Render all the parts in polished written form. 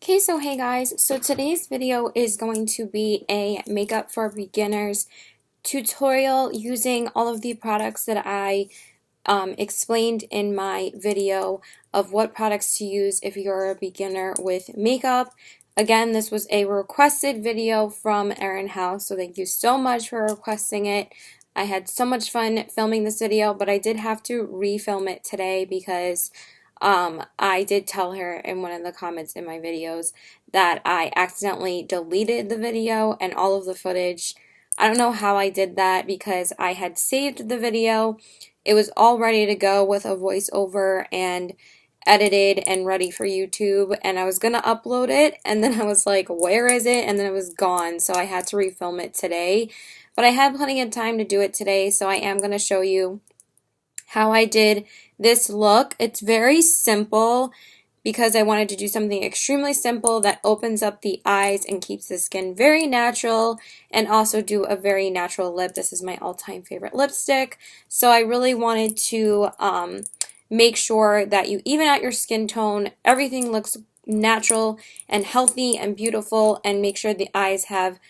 Okay, so hey guys, so today's video is going to be a makeup for beginners tutorial using all of the products that I explained in my video of what products to use if you're a beginner with makeup. Again, this was a requested video from Erin Haus, so thank you so much for requesting it. I had so much fun filming this video, but I did have to refilm it today because I did tell her in one of the comments in my videos that I accidentally deleted the video and all of the footage. I don't know how I did that because I had saved the video. It was all ready to go with a voiceover and edited and ready for YouTube, and I was gonna upload it, and then I was like, where is it? And then it was gone, so I had to refilm it today. But I had plenty of time to do it today, so I am gonna show you how I did this look. It's very simple because I wanted to do something extremely simple that opens up the eyes and keeps the skin very natural, and also do a very natural lip. This is my all-time favorite lipstick, so I really wanted to make sure that you even out your skin tone. Everything looks natural and healthy and beautiful, and make sure the eyes have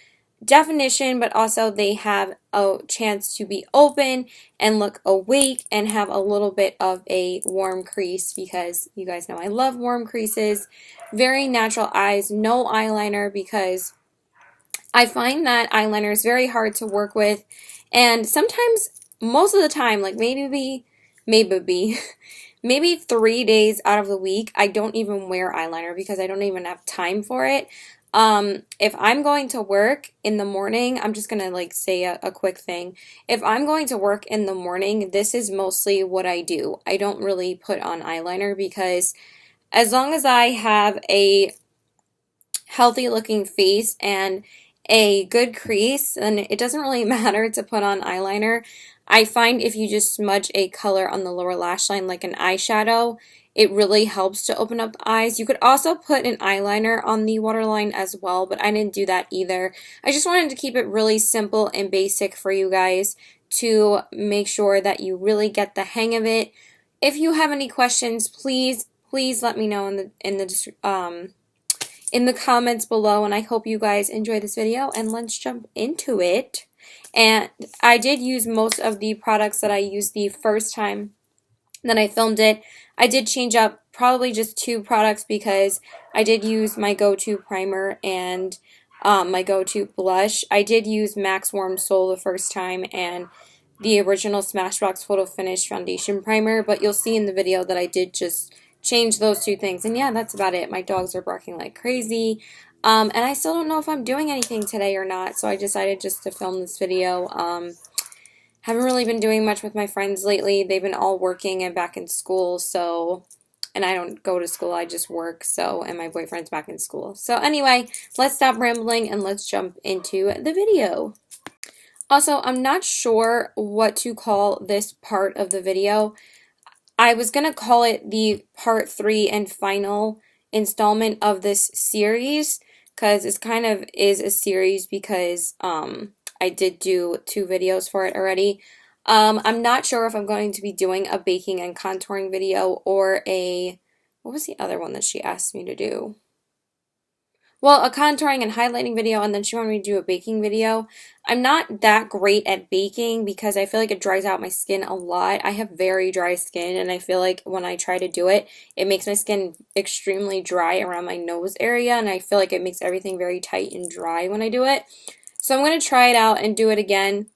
definition, but also they have a chance to be open and look awake and have a little bit of a warm crease, because you guys know I love warm creases. Very natural eyes, no eyeliner, because I find that eyeliner is very hard to work with, and sometimes, most of the time, like maybe maybe 3 days out of the week, I don't even wear eyeliner because I don't even have time for it. If I'm going to work in the morning, I'm just gonna like say a quick thing. If I'm going to work in the morning, this is mostly what I do. I don't really put on eyeliner because as long as I have a healthy looking face and a good crease, then it doesn't really matter to put on eyeliner. I find if you just smudge a color on the lower lash line like an eyeshadow, it really helps to open up the eyes. You could also put an eyeliner on the waterline as well, but I didn't do that either. I just wanted to keep it really simple and basic for you guys to make sure that you really get the hang of it. If you have any questions, please let me know in the comments below, and I hope you guys enjoy this video, and let's jump into it. And I did use most of the products that I used the first time that I filmed it. I did change up probably just 2 products because I did use my go-to primer and my go-to blush. I did use Max Warm Soul the first time and the original Smashbox Photo Finish Foundation Primer, but you'll see in the video that I did just change those 2 things. And yeah, that's about it. My dogs are barking like crazy. And I still don't know if I'm doing anything today or not, so I decided just to film this video. Haven't really been doing much with my friends lately. They've been all working and back in school, so, and I don't go to school, I just work, so, and my boyfriend's back in school. So anyway, let's stop rambling and let's jump into the video. Also, I'm not sure what to call this part of the video. I was going to call it the part 3 and final installment of this series, because it's kind of is a series because I did do 2 videos for it already. I'm not sure if I'm going to be doing a baking and contouring video or what was the other one that she asked me to do? Well, a contouring and highlighting video, and then she wanted me to do a baking video. I'm not that great at baking because I feel like it dries out my skin a lot. I have very dry skin, and I feel like when I try to do it, it makes my skin extremely dry around my nose area, and I feel like it makes everything very tight and dry when I do it. So I'm going to try it out and do it again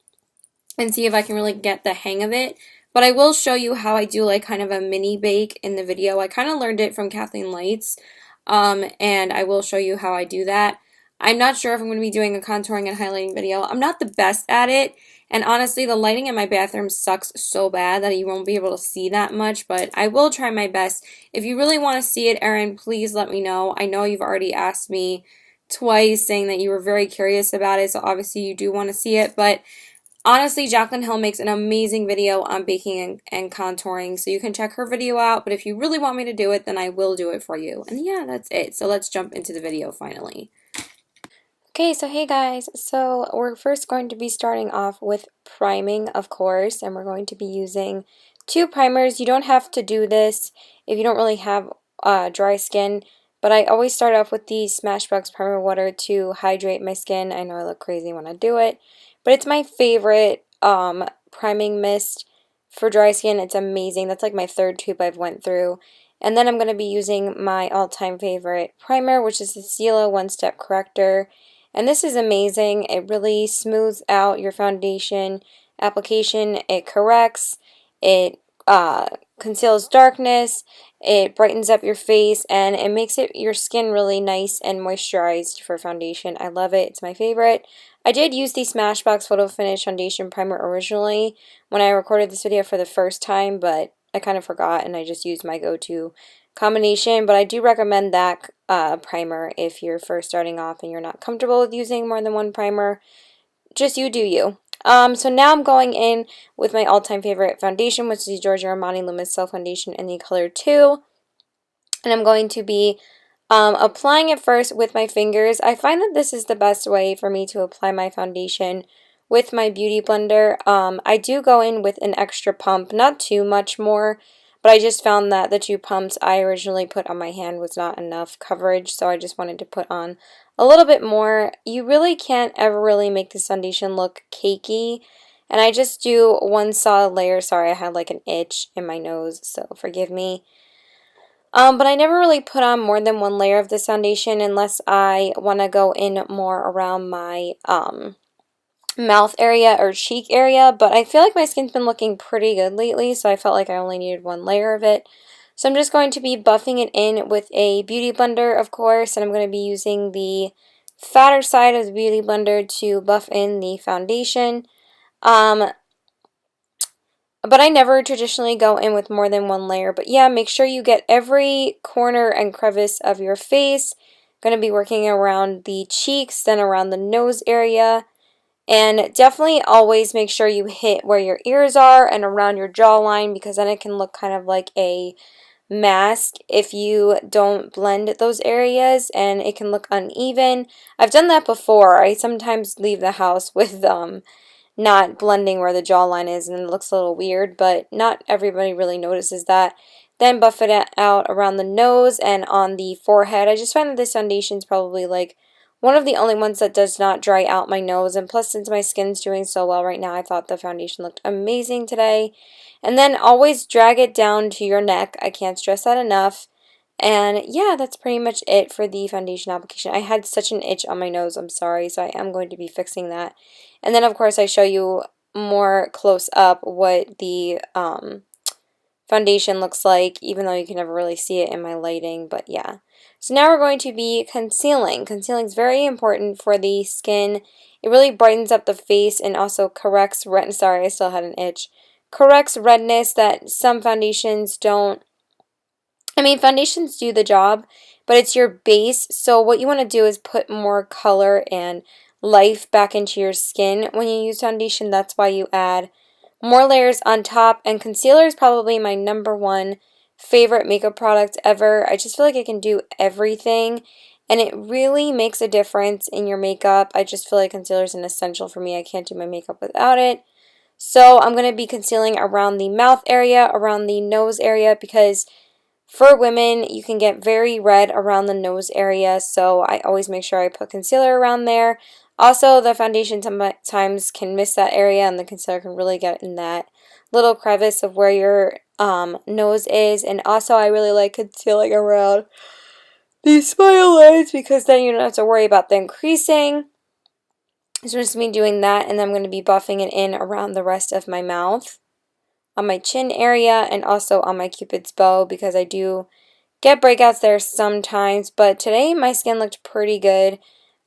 and see if I can really get the hang of it. But I will show you how I do like kind of a mini bake in the video. I kind of learned it from Kathleen Lights. And I will show you how I do that. I'm not sure if I'm going to be doing a contouring and highlighting video. I'm not the best at it, and honestly, the lighting in my bathroom sucks so bad that you won't be able to see that much, but I will try my best. If you really want to see it, Erin, please let me know. I know you've already asked me twice saying that you were very curious about it, so obviously you do want to see it, but honestly, Jaclyn Hill makes an amazing video on baking and contouring, so you can check her video out, but if you really want me to do it, then I will do it for you. And yeah, that's it. So let's jump into the video finally. Okay, so hey guys, so we're first going to be starting off with priming, of course, and we're going to be using 2 primers. You don't have to do this if you don't really have dry skin, But I always start off with the Smashbox Primer Water to hydrate my skin. I know I look crazy when I do it, but it's my favorite priming mist for dry skin. It's amazing. That's like my third tube I've went through. And then I'm going to be using my all-time favorite primer, which is the Stila One Step Corrector. And this is amazing. It really smooths out your foundation application. It corrects, it conceals darkness, it brightens up your face, and it makes your skin really nice and moisturized for foundation. I love it. It's my favorite. I did use the Smashbox Photo Finish Foundation Primer originally when I recorded this video for the first time, but I kind of forgot and I just used my go-to combination. But I do recommend that primer if you're first starting off and you're not comfortable with using more than one primer. Just you do you. So now I'm going in with my all-time favorite foundation, which is the Giorgio Armani Luminous Self Foundation in the color 2. And I'm going to be applying it first with my fingers. I find that this is the best way for me to apply my foundation with my Beauty Blender. I do go in with an extra pump, not too much more, but I just found that the 2 pumps I originally put on my hand was not enough coverage, so I just wanted to put on a little bit more. You really can't ever really make this foundation look cakey, and I just do one solid layer. Sorry, I had like an itch in my nose, so forgive me. But I never really put on more than one layer of this foundation unless I want to go in more around my mouth area or cheek area, but I feel like my skin's been looking pretty good lately, so I felt like I only needed one layer of it. So I'm just going to be buffing it in with a Beauty Blender, of course, and I'm going to be using the fatter side of the Beauty Blender to buff in the foundation. But I never traditionally go in with more than one layer. But yeah, make sure you get every corner and crevice of your face. I'm going to be working around the cheeks, then around the nose area. And definitely always make sure you hit where your ears are and around your jawline, because then it can look kind of like a mask if you don't blend those areas, and it can look uneven. I've done that before. I sometimes leave the house with not blending where the jawline is, and it looks a little weird, but not everybody really notices that. Then buff it out around the nose and on the forehead. I just find that this foundation is probably like one of the only ones that does not dry out my nose, and plus since my skin's doing so well right now, I thought the foundation looked amazing today. And then always drag it down to your neck. I can't stress that enough. And yeah, that's pretty much it for the foundation application. I had such an itch on my nose, I'm sorry, so I am going to be fixing that. And then of course I show you more close up what the foundation looks like, even though you can never really see it in my lighting, but yeah. So now we're going to be concealing. Concealing is very important for the skin. It really brightens up the face and also corrects sorry, I still had an itch. Corrects redness that some foundations don't. I mean, foundations do the job, but it's your base. So what you want to do is put more color and life back into your skin when you use foundation. That's why you add more layers on top. And concealer is probably my #1 favorite makeup product ever. I just feel like it can do everything, and it really makes a difference in your makeup. I just feel like concealer is an essential for me. I can't do my makeup without it. So I'm going to be concealing around the mouth area, around the nose area, because for women, you can get very red around the nose area, so I always make sure I put concealer around there. Also, the foundation sometimes can miss that area, and the concealer can really get in that little crevice of where your nose is. And also, I really like concealing around these smile lines, because then you don't have to worry about them creasing. So just me doing that, and then I'm going to be buffing it in around the rest of my mouth, on my chin area, and also on my cupid's bow, because I do get breakouts there sometimes. But today my skin looked pretty good.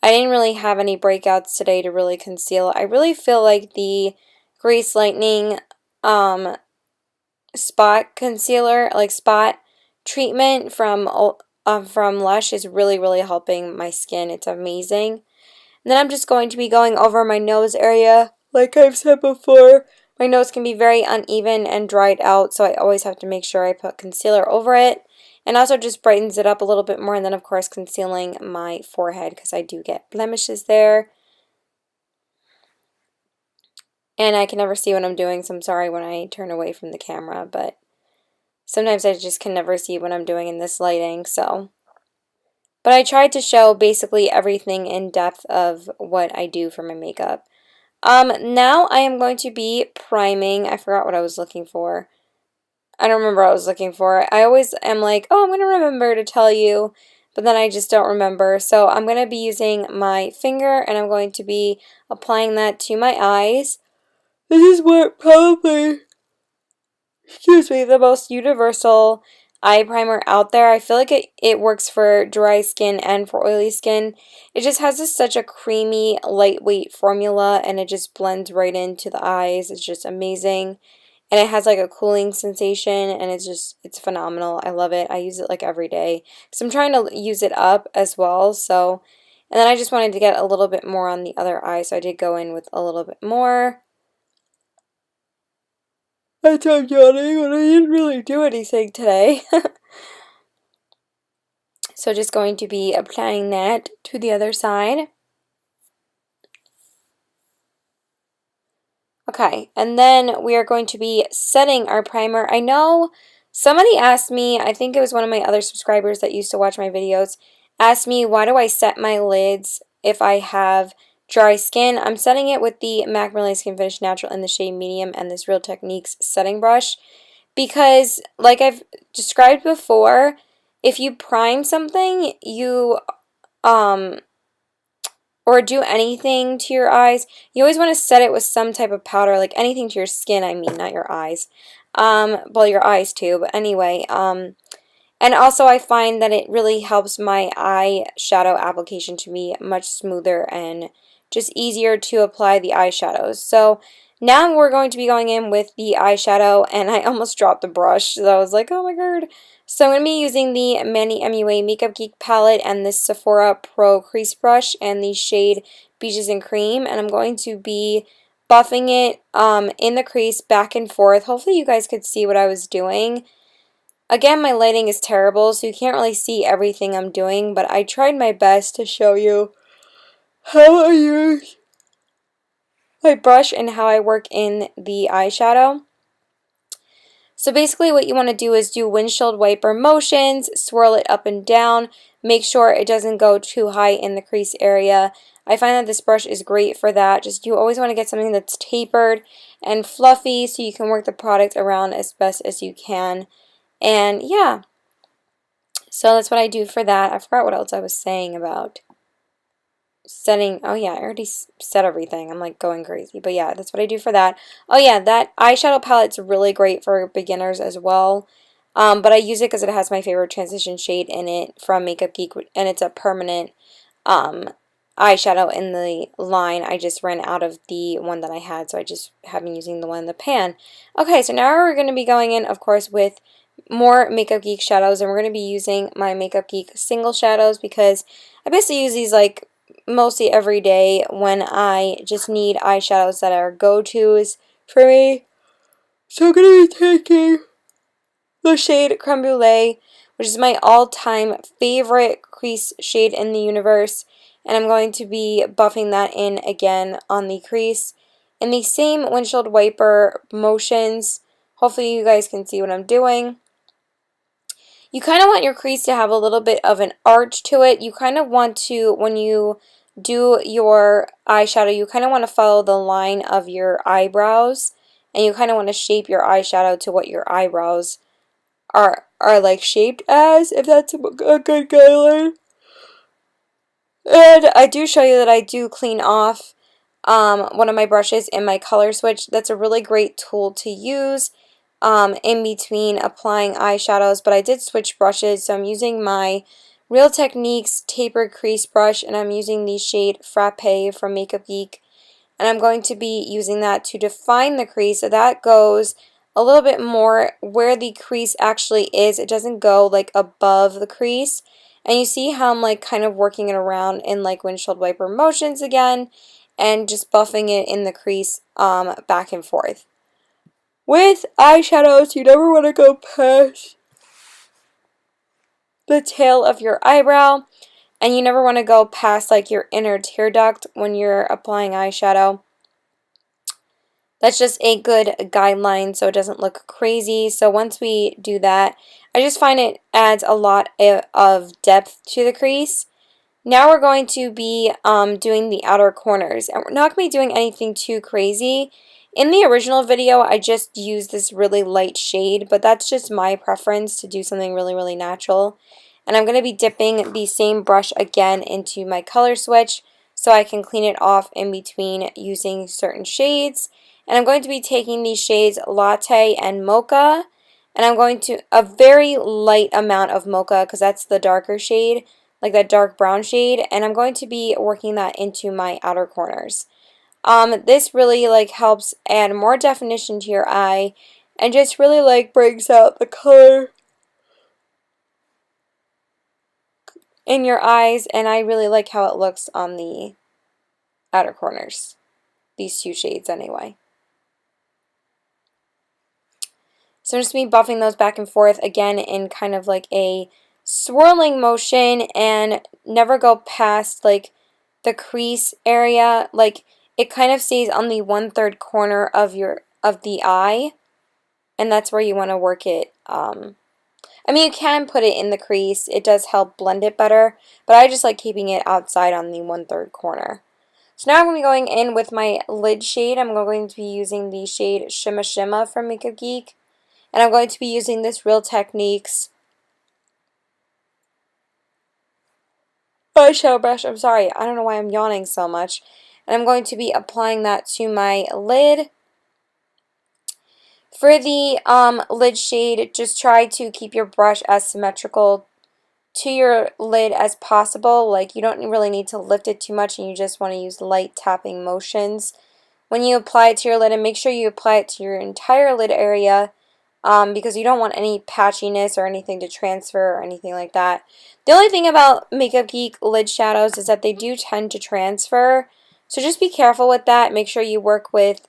I didn't really have any breakouts today to really conceal. I really feel like the Grease Lightning spot concealer, like spot treatment from Lush, is really helping my skin. It's amazing. And then I'm just going to be going over my nose area. Like I've said before, my nose can be very uneven and dried out, so I always have to make sure I put concealer over it. And also just brightens it up a little bit more. And then of course concealing my forehead, because I do get blemishes there. And I can never see what I'm doing, so I'm sorry when I turn away from the camera, but sometimes I just can never see what I'm doing in this lighting, so. But I tried to show basically everything in depth of what I do for my makeup. Now I am going to be priming. I forgot what I was looking for. I don't remember what I was looking for. I always am like, oh, I'm going to remember to tell you, but then I just don't remember. So I'm going to be using my finger and I'm going to be applying that to my eyes. This is what probably, excuse me, the most universal eye primer out there. I feel like it works for dry skin and for oily skin. It just has such a creamy, lightweight formula and it just blends right into the eyes. It's just amazing. And it has like a cooling sensation and it's phenomenal. I love it. I use it like every day. So I'm trying to use it up as well. So, and then I just wanted to get a little bit more on the other eye. So I did go in with a little bit more. That's why I'm yawning, but I didn't really do anything today. So just going to be applying that to the other side. Okay, and then we are going to be setting our primer. I know somebody asked me, I think it was one of my other subscribers that used to watch my videos, asked me why do I set my lids if I have dry skin. I'm setting it with the MAC Merlin Skin Finish Natural in the shade medium and this Real Techniques setting brush because like I've described before, if you prime something, you or do anything to your eyes, you always want to set it with some type of powder, like anything to your skin, I mean, not your eyes. Well, your eyes too, but anyway, and also I find that it really helps my eyeshadow application to be much smoother and just easier to apply the eyeshadows. So now we're going to be going in with the eyeshadow, and I almost dropped the brush, so I was like, oh my god. So I'm going to be using the Manny MUA Makeup Geek palette and this Sephora Pro crease brush and the shade Beaches and Cream, and I'm going to be buffing it in the crease back and forth. Hopefully you guys could see what I was doing. Again, my lighting is terrible, so you can't really see everything I'm doing, but I tried my best to show you how I use my brush and how I work in the eyeshadow. So basically what you want to do is do windshield wiper motions, swirl it up and down, make sure it doesn't go too high in the crease area. I find that this brush is great for that. Just you always want to get something that's tapered and fluffy so you can work the product around as best as you can. And yeah, so that's what I do for that. I forgot what else I was saying about setting. Oh yeah, I already said everything. I'm like going crazy. But yeah, that's what I do for that. Oh yeah, that eyeshadow palette's really great for beginners as well. But I use it because it has my favorite transition shade in it from Makeup Geek, and it's a permanent eyeshadow in the line. I just ran out of the one that I had, so I just have been using the one in the pan. Okay, so now we're going to be going in, of course, with more Makeup Geek shadows, and we're going to be using my Makeup Geek single shadows because I basically use these like mostly every day when I just need eyeshadows that are go-tos for me. So I'm going to be taking the shade Creme Brulee, which is my all-time favorite crease shade in the universe, and I'm going to be buffing that in again on the crease in the same windshield wiper motions. Hopefully you guys can see what I'm doing. You kind of want your crease to have a little bit of an arch to it. You kind of want to, when you do your eyeshadow, you kind of want to follow the line of your eyebrows, and you kind of want to shape your eyeshadow to what your eyebrows are like shaped as, if that's a good guideline. And I do show you that I do clean off one of my brushes in my color switch. That's a really great tool to use in between applying eyeshadows, but I did switch brushes, so I'm using my Real Techniques tapered crease brush, and I'm using the shade Frappe from Makeup Geek, and I'm going to be using that to define the crease. So that goes a little bit more where the crease actually is. It doesn't go like above the crease. And you see how I'm like kind of working it around in like windshield wiper motions again and just buffing it in the crease back and forth. With eyeshadows, you never want to go past the tail of your eyebrow, and you never want to go past like your inner tear duct when you're applying eyeshadow. That's just a good guideline so it doesn't look crazy. So once we do that, I just find it adds a lot of depth to the crease. Now we're going to be doing the outer corners, and we're not going to be doing anything too crazy. In the original video, I just used this really light shade, but that's just my preference to do something really, really natural. And I'm going to be dipping the same brush again into my color switch so I can clean it off in between using certain shades. And I'm going to be taking these shades Latte and Mocha, and I'm going to, a very light amount of Mocha because that's the darker shade, like that dark brown shade, and I'm going to be working that into my outer corners. This really like helps add more definition to your eye and just really like brings out the color in your eyes, and I really like how it looks on the outer corners. These two shades anyway. So I'm just going to be buffing those back and forth again in kind of like a swirling motion, and never go past like the crease area. Like it kind of stays on the 1/3 corner of the eye, and that's where you want to work it. I mean, you can put it in the crease. It does help blend it better, but I just like keeping it outside on the 1/3 corner. So now I'm going to be going in with my lid shade. I'm going to be using the shade Shimma Shimma from Makeup Geek, and I'm going to be using this Real Techniques eyeshadow brush. I'm sorry, I don't know why I'm yawning so much. And I'm going to be applying that to my lid. For the lid shade, just try to keep your brush as symmetrical to your lid as possible. Like, you don't really need to lift it too much, and you just want to use light tapping motions when you apply it to your lid, and make sure you apply it to your entire lid area, because you don't want any patchiness or anything to transfer or anything like that. The only thing about Makeup Geek lid shadows is that they do tend to transfer, so just be careful with that. Make sure you work with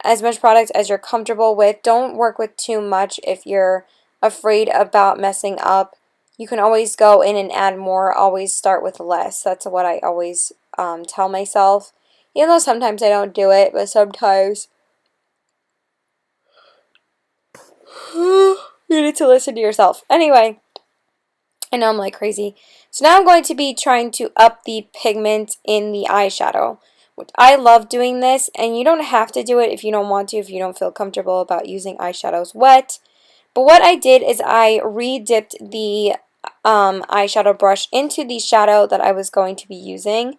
as much product as you're comfortable with. Don't work with too much if you're afraid about messing up. You can always go in and add more. Always start with less. That's what I always tell myself. Even though sometimes I don't do it, but sometimes you need to listen to yourself. Anyway, I know I'm like crazy. So now I'm going to be trying to up the pigment in the eyeshadow. I love doing this, and you don't have to do it if you don't want to, if you don't feel comfortable about using eyeshadows wet. But what I did is I re-dipped the eyeshadow brush into the shadow that I was going to be using,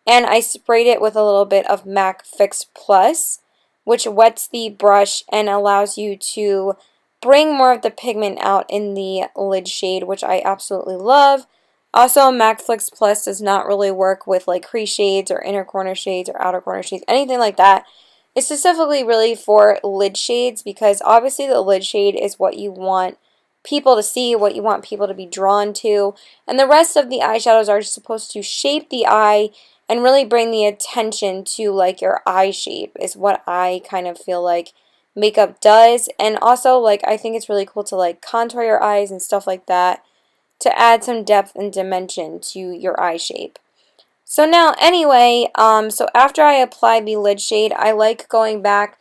and I sprayed it with a little bit of MAC Fix Plus, which wets the brush and allows you to bring more of the pigment out in the lid shade, which I absolutely love. Also, MAC Fix Plus does not really work with like crease shades or inner corner shades or outer corner shades, anything like that. It's specifically really for lid shades, because obviously the lid shade is what you want people to see, what you want people to be drawn to, and the rest of the eyeshadows are supposed to shape the eye and really bring the attention to like your eye shape, is what I kind of feel like makeup does. And also, like, I think it's really cool to like contour your eyes and stuff like that to add some depth and dimension to your eye shape. So now, anyway, so after I apply the lid shade, I like going back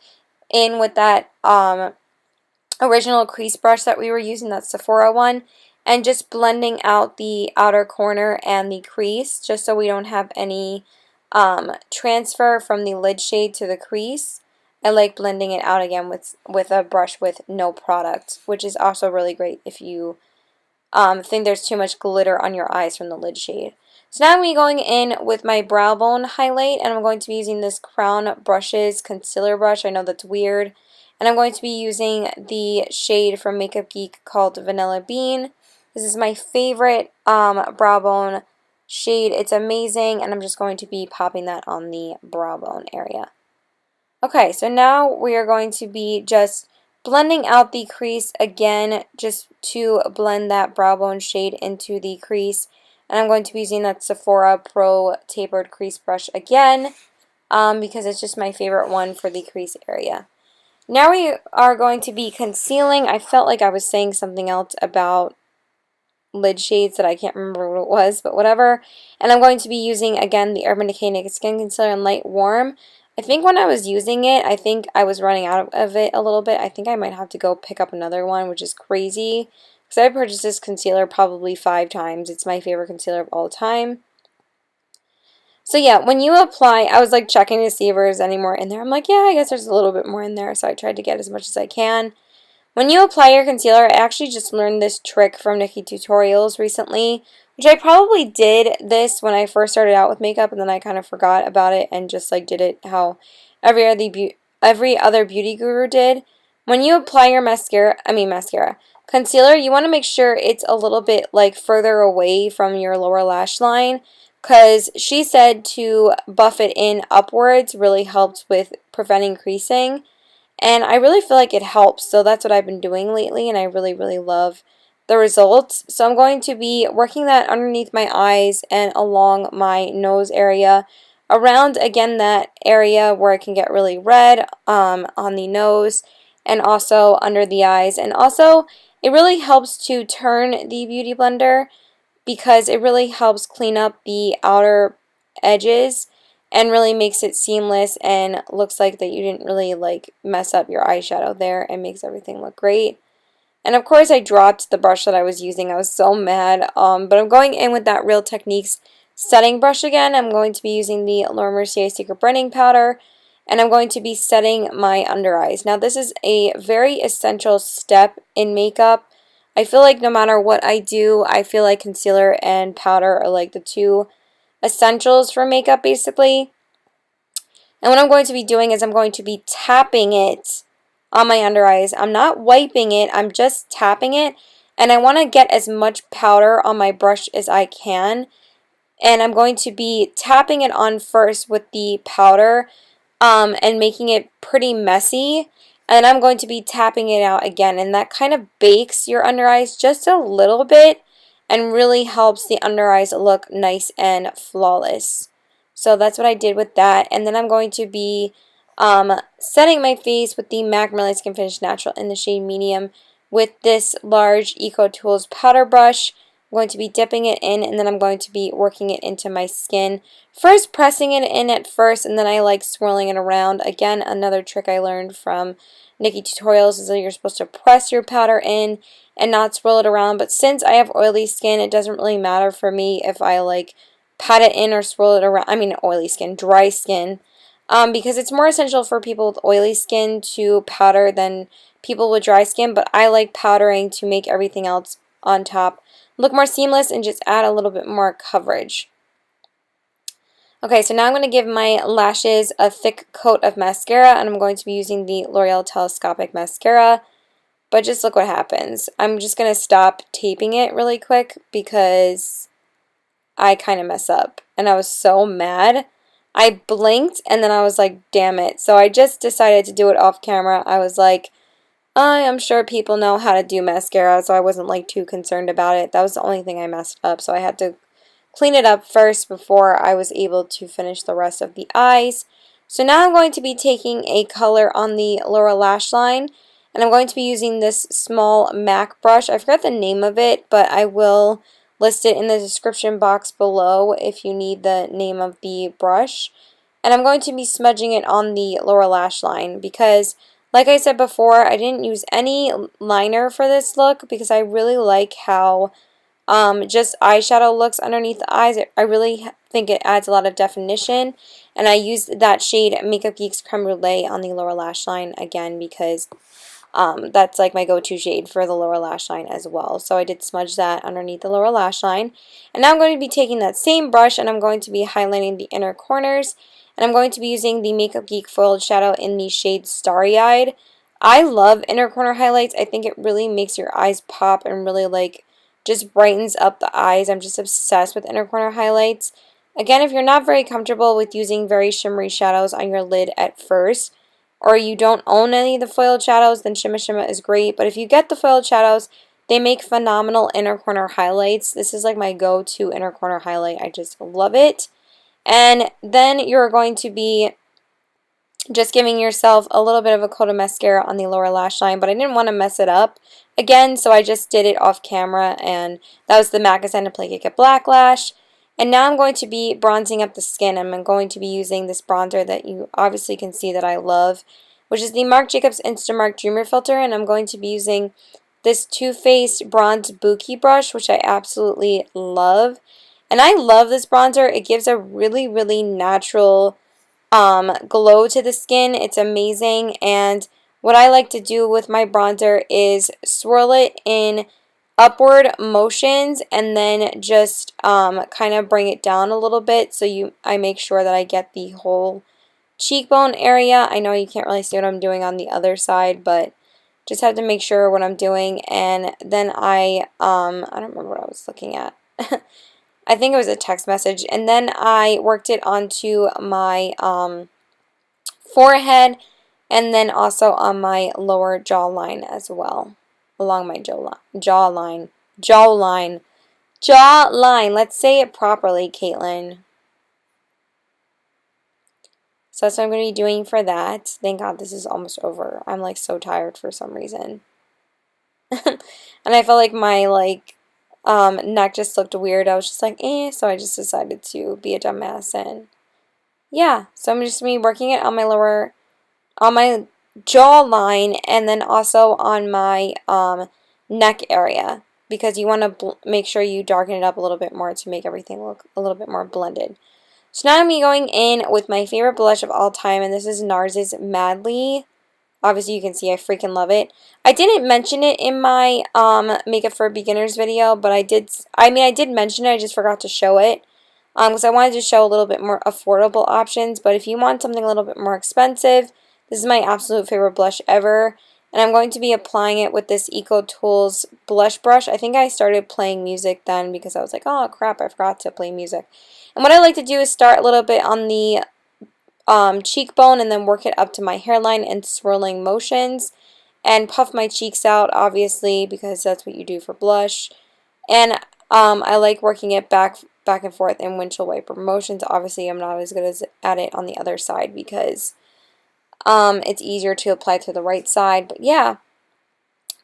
in with that original crease brush that we were using, that Sephora one, and just blending out the outer corner and the crease, just so we don't have any transfer from the lid shade to the crease. I like blending it out again with a brush with no product, which is also really great if you think there's too much glitter on your eyes from the lid shade. So now I'm going to be going in with my brow bone highlight, and I'm going to be using this Crown Brushes concealer brush. I know that's weird. And I'm going to be using the shade from Makeup Geek called Vanilla Bean. This is my favorite brow bone shade. It's amazing, and I'm just going to be popping that on the brow bone area. Okay, so now we are going to be just blending out the crease again, just to blend that brow bone shade into the crease. And I'm going to be using that Sephora Pro Tapered Crease Brush again, because it's just my favorite one for the crease area. Now we are going to be concealing. I felt like I was saying something else about lid shades that I can't remember what it was, but whatever. And I'm going to be using, again, the Urban Decay Naked Skin Concealer in Light Warm. I think when I was using it, I think I was running out of it a little bit. I think I might have to go pick up another one, which is crazy. Because I purchased this concealer probably 5 times. It's my favorite concealer of all time. So yeah, when you apply, I was like checking to see if there's any more in there. I'm like, yeah, I guess there's a little bit more in there. So I tried to get as much as I can. When you apply your concealer, I actually just learned this trick from Nikki Tutorials recently, which I probably did this when I first started out with makeup, and then I kind of forgot about it and just like did it how every other beauty guru did. When you apply your concealer, you want to make sure it's a little bit like further away from your lower lash line, because she said to buff it in upwards really helped with preventing creasing. And I really feel like it helps, so that's what I've been doing lately, and I really, really love the results. So I'm going to be working that underneath my eyes and along my nose area, around, again, that area where it can get really red on the nose, and also under the eyes. And also, it really helps to turn the Beauty Blender because it really helps clean up the outer edges and really makes it seamless and looks like that you didn't really like mess up your eyeshadow there and makes everything look great. And of course I dropped the brush that I was using. I was so mad. But I'm going in with that Real Techniques setting brush again. I'm going to be using the Laura Mercier Secret Brightening Powder, and I'm going to be setting my under eyes. Now this is a very essential step in makeup. I feel like no matter what I do, I feel like concealer and powder are like the two essentials for makeup basically. And what I'm going to be doing is I'm going to be tapping it on my under eyes. I'm not wiping it, I'm just tapping it. And I want to get as much powder on my brush as I can. And I'm going to be tapping it on first with the powder and making it pretty messy. And I'm going to be tapping it out again. And that kind of bakes your under eyes just a little bit and really helps the under eyes look nice and flawless. So that's what I did with that. And then I'm going to be setting my face with the MAC Merlin Skin Finish Natural in the shade Medium with this large Eco Tools powder brush. I'm going to be dipping it in, and then I'm going to be working it into my skin. First pressing it in at first, and then I like swirling it around. Again, another trick I learned from Nikki Tutorials is that you're supposed to press your powder in and not swirl it around. But since I have oily skin, it doesn't really matter for me if I like pat it in or swirl it around. I mean oily skin, dry skin. Because it's more essential for people with oily skin to powder than people with dry skin, but I like powdering to make everything else on top look more seamless and just add a little bit more coverage. Okay, so now I'm going to give my lashes a thick coat of mascara, and I'm going to be using the L'Oreal Telescopic Mascara, but just look what happens. I'm just going to stop taping it really quick because I kind of mess up, and I was so mad. I blinked, and then I was like, damn it. So I just decided to do it off camera. I was like, I am sure people know how to do mascara, so I wasn't like too concerned about it. That was the only thing I messed up, so I had to clean it up first before I was able to finish the rest of the eyes. So now I'm going to be taking a color on the lower lash line, and I'm going to be using this small MAC brush. I forgot the name of it, but I will list it in the description box below if you need the name of the brush. And I'm going to be smudging it on the lower lash line because, like I said before, I didn't use any liner for this look because I really like how just eyeshadow looks underneath the eyes. I really think it adds a lot of definition, and I used that shade Makeup Geek's Creme Brulee on the lower lash line again because that's like my go-to shade for the lower lash line as well. So I did smudge that underneath the lower lash line. And now I'm going to be taking that same brush and I'm going to be highlighting the inner corners. And I'm going to be using the Makeup Geek Foiled Shadow in the shade Starry Eyed. I love inner corner highlights. I think it really makes your eyes pop and really like just brightens up the eyes. I'm just obsessed with inner corner highlights. Again, if you're not very comfortable with using very shimmery shadows on your lid at first, or you don't own any of the foiled shadows, then Shimma Shimma is great. But if you get the foiled shadows, they make phenomenal inner corner highlights. This is like my go-to inner corner highlight. I just love it. And then you're going to be just giving yourself a little bit of a coat of mascara on the lower lash line, but I didn't want to mess it up again, so I just did it off camera, and that was the MAC Ascend to Play Cake at Black Lash. And now I'm going to be bronzing up the skin. I'm going to be using this bronzer that you obviously can see that I love, which is the Marc Jacobs Instamark Dreamer Filter, and I'm going to be using this Too Faced Bronze Bouquet brush, which I absolutely love. And I love this bronzer. It gives a really, really natural glow to the skin. It's amazing. And what I like to do with my bronzer is swirl it in upward motions and then just kind of bring it down a little bit, so I make sure that I get the whole cheekbone area. I know you can't really see what I'm doing on the other side, but just have to make sure what I'm doing. And then I don't remember what I was looking at. I think it was a text message. And then I worked it onto my forehead and then also on my lower jawline as well. Along my jawline. Let's say it properly, Caitlin. So that's what I'm going to be doing for that. Thank God this is almost over. I'm like so tired for some reason. And I felt like my neck just looked weird. I was just like, so I just decided to be a dumbass and yeah. So I'm just going to be working it on my jawline and then also on my neck area, because you want to make sure you darken it up a little bit more to make everything look a little bit more blended. So now I'm going in with my favorite blush of all time, and this is NARS's Madly. Obviously you can see I freaking love it. I didn't mention it in my Makeup for Beginners video, but I did mention it, I just forgot to show it. Because I wanted to show a little bit more affordable options, but if you want something a little bit more expensive, this is my absolute favorite blush ever. And I'm going to be applying it with this Eco Tools blush brush. I think I started playing music then because I was like, oh crap, I forgot to play music. And what I like to do is start a little bit on the cheekbone and then work it up to my hairline in swirling motions. And puff my cheeks out, obviously, because that's what you do for blush. And I like working it back and forth in windshield wiper motions. Obviously, I'm not as good at it on the other side because it's easier to apply to the right side. But yeah,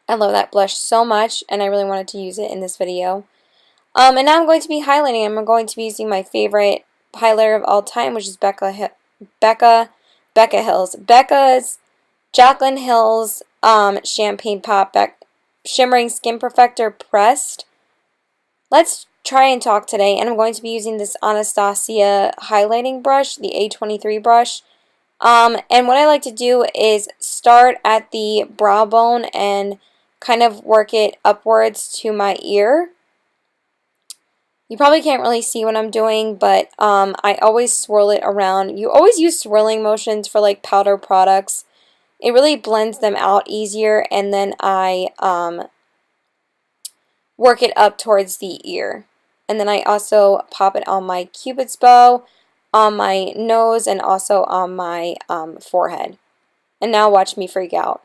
I love that blush so much, and I really wanted to use it in this video. And now I'm going to be highlighting. I'm going to be using my favorite highlighter of all time, which is Becca's Jaclyn Hill's Champagne Pop Shimmering Skin Perfector Pressed. Let's try and talk today, and I'm going to be using this Anastasia highlighting brush, the A23 brush. And what I like to do is start at the brow bone and kind of work it upwards to my ear. You probably can't really see what I'm doing, but I always swirl it around. You always use swirling motions for like powder products. It really blends them out easier, and then I work it up towards the ear. And then I also pop it on my Cupid's bow, on my nose, and also on my forehead. And now watch me freak out.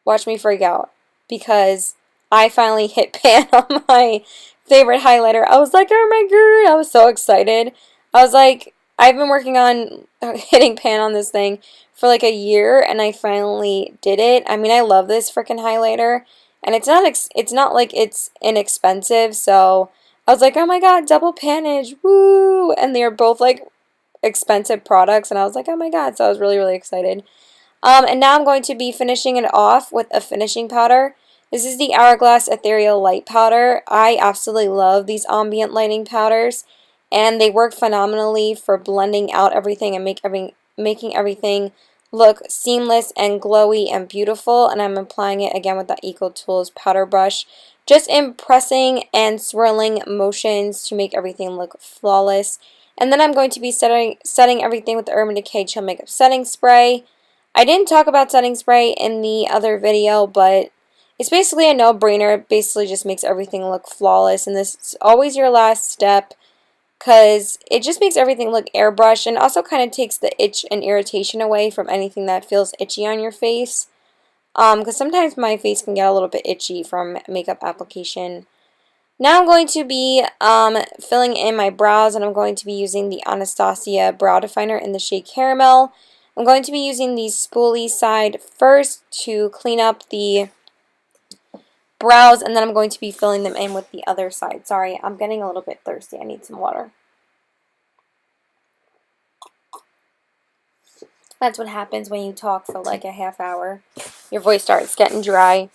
Watch me freak out. Because I finally hit pan on my favorite highlighter. I was like, oh my god, I was so excited. I was like, I've been working on hitting pan on this thing for like a year, and I finally did it. I mean, I love this freaking highlighter, and it's not like it's inexpensive, so I was like, oh my god, double panage, woo! And they're both like expensive products, and I was like, oh my god, so I was really, really excited. And now I'm going to be finishing it off with a finishing powder. This is the Hourglass Ethereal Light Powder. I absolutely love these ambient lighting powders, and they work phenomenally for blending out everything and making everything look seamless and glowy and beautiful. And I'm applying it again with the Eco Tools powder brush, just in pressing and swirling motions to make everything look flawless. And then I'm going to be setting everything with the Urban Decay Chill Makeup Setting Spray. I didn't talk about setting spray in the other video, but it's basically a no-brainer. It basically just makes everything look flawless, and this is always your last step because it just makes everything look airbrushed, and also kind of takes the itch and irritation away from anything that feels itchy on your face. Because sometimes my face can get a little bit itchy from makeup application. Now I'm going to be filling in my brows, and I'm going to be using the Anastasia Brow Definer in the shade Caramel. I'm going to be using the spoolie side first to clean up the brows, and then I'm going to be filling them in with the other side. Sorry, I'm getting a little bit thirsty. I need some water. That's what happens when you talk for like a half hour. Your voice starts getting dry.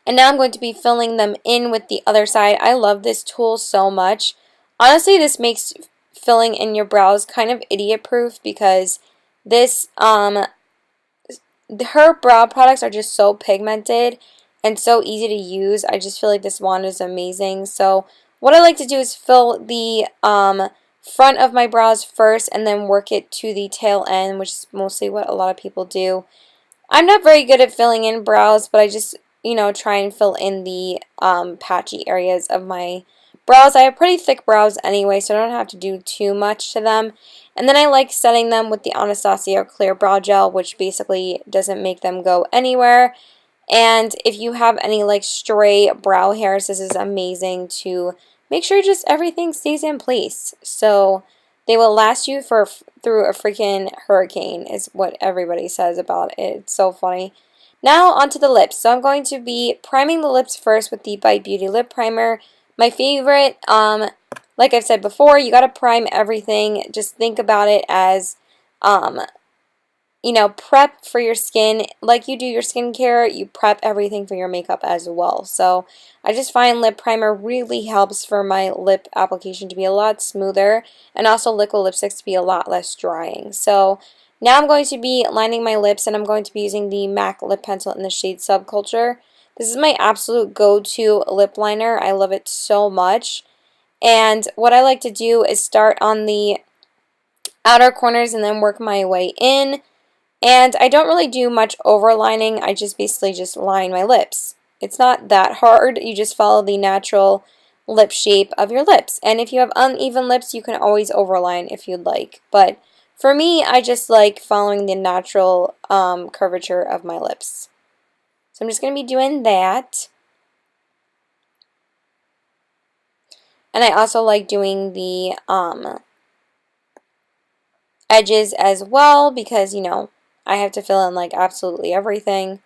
And now I'm going to be filling them in with the other side. I love this tool so much. Honestly, this makes filling in your brows kind of idiot-proof because this, her brow products are just so pigmented and so easy to use. I just feel like this wand is amazing. So what I like to do is fill the front of my brows first and then work it to the tail end, which is mostly what a lot of people do. I'm not very good at filling in brows, but I just, try and fill in the patchy areas of my brows. I have pretty thick brows anyway, so I don't have to do too much to them. And then I like setting them with the Anastasia Clear Brow Gel, which basically doesn't make them go anywhere. And if you have any like stray brow hairs, this is amazing to make sure just everything stays in place. So they will last you through a freaking hurricane is what everybody says about it. It's so funny. Now onto the lips. So I'm going to be priming the lips first with the Bite Beauty Lip Primer. My favorite, like I've said before, you got to prime everything. Just think about it as prep for your skin. Like you do your skincare, you prep everything for your makeup as well. So I just find lip primer really helps for my lip application to be a lot smoother and also liquid lipsticks to be a lot less drying. So now I'm going to be lining my lips and I'm going to be using the MAC lip pencil in the shade Subculture. This is my absolute go-to lip liner. I love it so much. And what I like to do is start on the outer corners and then work my way in. And I don't really do much overlining. I just basically just line my lips. It's not that hard. You just follow the natural lip shape of your lips. And if you have uneven lips, you can always overline if you'd like. But for me, I just like following the natural curvature of my lips. So I'm just going to be doing that. And I also like doing the edges as well because, I have to fill in like absolutely everything.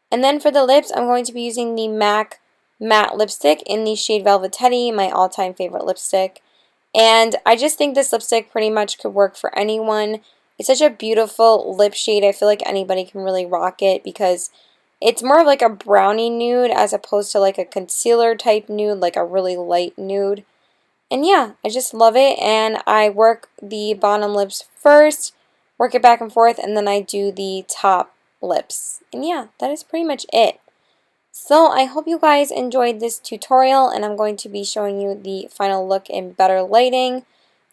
And then for the lips, I'm going to be using the MAC matte lipstick in the shade Velvetetti, my all-time favorite lipstick. And I just think this lipstick pretty much could work for anyone. It's such a beautiful lip shade. I feel like anybody can really rock it because it's more of like a brownie nude as opposed to like a concealer type nude, like a really light nude. And yeah, I just love it. And I work the bottom lips first, work it back and forth, and then I do the top lips. And yeah, that is pretty much it. So I hope you guys enjoyed this tutorial, and I'm going to be showing you the final look in better lighting,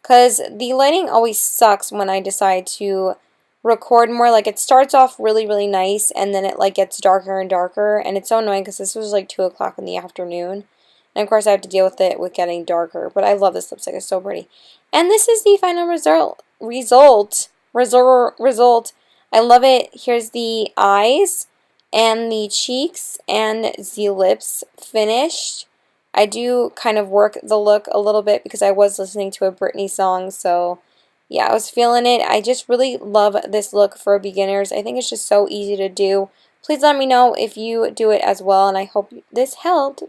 because the lighting always sucks when I decide to record more. Like, it starts off really, really nice, and then it like gets darker and darker, and it's so annoying because this was like 2 o'clock in the afternoon. And of course I have to deal with it with getting darker, but I love this lipstick. It's so pretty. And this is the final result. I love it. Here's the eyes and the cheeks and the lips finished. I do kind of work the look a little bit because I was listening to a Britney song, so yeah, I was feeling it. I just really love this look for beginners. I think it's just so easy to do. Please let me know if you do it as well, and I hope this helped.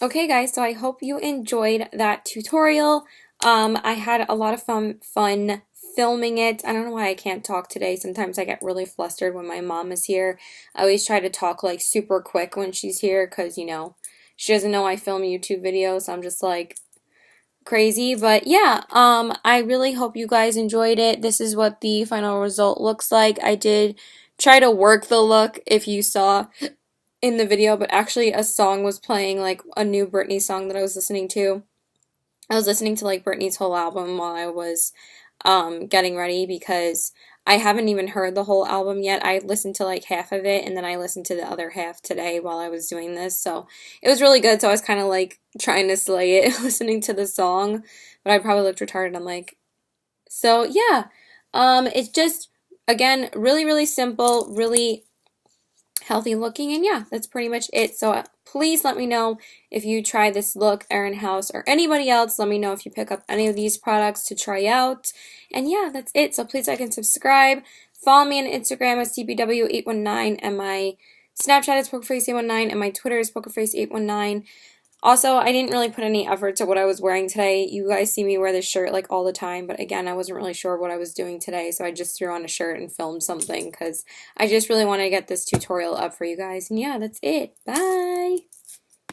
Okay guys, so I hope you enjoyed that tutorial. I had a lot of fun filming it. I don't know why I can't talk today. Sometimes I get really flustered when my mom is here. I always try to talk like super quick when she's here because, she doesn't know I film YouTube videos. So I'm just like crazy. But yeah, I really hope you guys enjoyed it. This is what the final result looks like. I did try to work the look if you saw in the video, but actually a song was playing, like a new Britney song that I was listening to. I was listening to like Britney's whole album while I was getting ready because I haven't even heard the whole album yet. I listened to like half of it and then I listened to the other half today while I was doing this. So it was really good. So I was kind of like trying to slay it listening to the song, but I probably looked retarded. I'm like, so yeah, it's just, again, really, really simple, really healthy looking, and yeah, that's pretty much it. So please let me know if you try this look, Erin Haus, or anybody else. Let me know if you pick up any of these products to try out. And yeah, that's it. So please like and subscribe. Follow me on Instagram at CBW819, and my Snapchat is PokerFace819, and my Twitter is PokerFace819. Also, I didn't really put any effort to what I was wearing today. You guys see me wear this shirt like all the time, but again, I wasn't really sure what I was doing today, so I just threw on a shirt and filmed something because I just really want to get this tutorial up for you guys. And yeah, that's it. Bye!